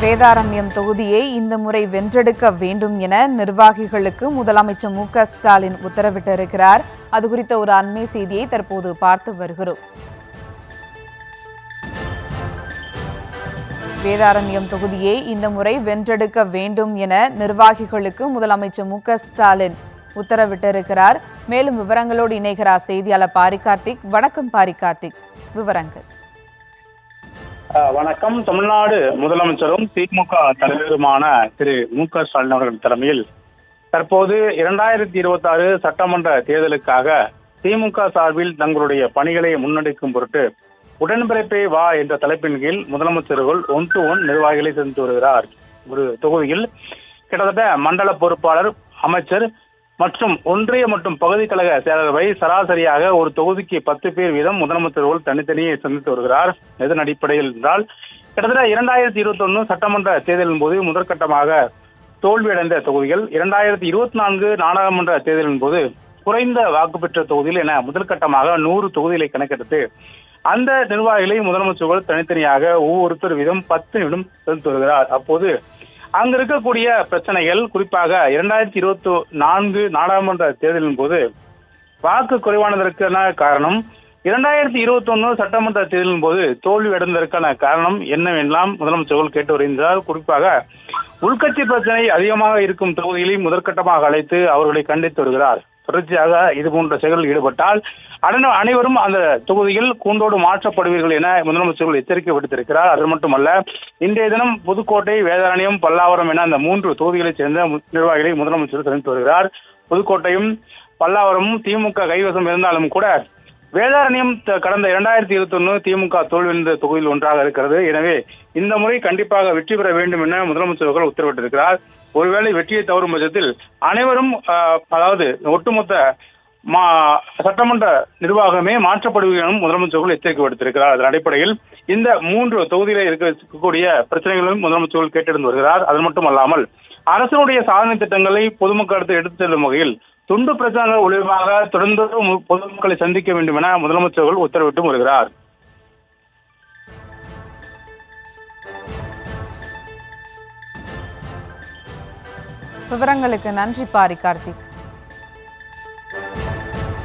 வேதாரண்யம் தொகுதியை இந்த முறை வென்றெடுக்க வேண்டும் என நிர்வாகிகளுக்கு முதலமைச்சர் மு.க.ஸ்டாலின் உத்தரவிட்டிருக்கிறார். அது குறித்த ஒரு அண்மை செய்தியை தற்போது பார்த்து வருகிறோம். வேதாரண்யம் தொகுதியை இந்த முறை வென்றெடுக்க வேண்டும் என நிர்வாகிகளுக்கு முதலமைச்சர் மு.க.ஸ்டாலின் உத்தரவிட்டிருக்கிறார். மேலும் விவரங்களோடு இணைகிறார் செய்தியாளர் பாரிகார்த்திக். வணக்கம் பாரிகார்த்திக், விவரங்கள். வணக்கம். தமிழ்நாடு முதலமைச்சரும் திமுக தலைவருமான திரு மு.க.ஸ்டாலின் அவர்கள் தலைமையில் தற்போது 2026 சட்டமன்ற தேர்தலுக்காக திமுக சார்பில் தங்களுடைய பணிகளை முன்னெடுக்கும் பொருட்டு உடன்பிறப்பே வா என்ற தலைப்பின் கீழ் முதலமைச்சர்கள் 1-to-1 நிர்வாகிகளை சந்தித்து வருகிறார். ஒரு தொகுதியில் கிட்டத்தட்ட மண்டல பொறுப்பாளர், அமைச்சர் மற்றும் ஒன்றிய மற்றும் பகுதி கழக செயலர்களை சராசரியாக ஒரு தொகுதிக்கு 10 பேர் வீதம் முதலமைச்சர்கள் தனித்தனியே சந்தித்து வருகிறார். இதன் அடிப்படையில் என்றால் கிட்டத்தட்ட 2021 சட்டமன்ற தேர்தலின் போது முதற்கட்டமாக தோல்வியடைந்த தொகுதிகள், 2024 நாடாளுமன்ற தேர்தலின் போது குறைந்த வாக்கு பெற்ற தொகுதியில் என முதற்கட்டமாக 100 தொகுதிகளை கணக்கெடுத்து அந்த நிர்வாகிகளை முதலமைச்சர்கள் தனித்தனியாக ஒவ்வொருத்தர் வீதம் 10 நிமிடம் சந்தித்து வருகிறார். அப்போது அங்க இருக்கக்கூடிய பிரச்சனைகள், குறிப்பாக 2024 நாடாளுமன்ற தேர்தலின் போது வாக்கு குறைவானதற்கான காரணம், 2021 சட்டமன்ற தேர்தலின் போது தோல்வி அடைந்ததற்கான காரணம் என்னவெல்லாம் முதலமைச்சர்கள் கேட்டு வருகின்றார். குறிப்பாக உள்கட்சி பிரச்சனை அதிகமாக இருக்கும் தொகுதிகளை முதற்கட்டமாக அழைத்து அவர்களை கண்டித்து வருகிறார். தொடர்ச்சியாக இது போன்ற செயல்களில் ஈடுபட்டால் அனைவரும் அந்த தொகுதியில் கூண்டோடு மாற்றப்படுவீர்கள் என முதலமைச்சர்கள் எச்சரிக்கை விடுத்திருக்கிறார். அது மட்டுமல்ல, இன்றைய தினம் புதுக்கோட்டை, வேதாரண்யம், பல்லாவரம் என அந்த 3 தொகுதிகளைச் சேர்ந்த நிர்வாகிகளை முதலமைச்சர் சந்தித்து வருகிறார். புதுக்கோட்டையும் பல்லாவரமும் திமுக கைவசம் இருந்தாலும் கூட வேதாரண்யம் கடந்த 2021 திமுக தோல்வியடைந்த தொகுதியில் ஒன்றாக இருக்கிறது. எனவே இந்த முறை கண்டிப்பாக வெற்றி பெற வேண்டும் என முதலமைச்சர்கள் உத்தரவிட்டிருக்கிறார். ஒருவேளை வெற்றியை தவறும் பட்சத்தில் அனைவரும், அதாவது ஒட்டுமொத்த சட்டமன்ற நிர்வாகமே மாற்றப்படுவீர்கள் என முதலமைச்சர்கள் எச்சரிக்கை விடுத்திருக்கிறார். அதன் அடிப்படையில் இந்த 3 தொகுதியில் இருக்கக்கூடிய பிரச்சனைகளும் முதலமைச்சர்கள் கேட்டெடுத்து வருகிறார். அது மட்டுமல்லாமல் அரசனுடைய சாதனை திட்டங்களை பொதுமக்களிடத்தில் எடுத்துச் செல்லும் வகையில் துண்டு பிரச்சாரங்கள் ஒளிவாக தொடர்ந்து பொதுமக்களை சந்திக்க வேண்டும் என முதலமைச்சர்கள் உத்தரவிட்டு வருகிறார். விவரங்களுக்கு நன்றி பாரிகார்த்திக்.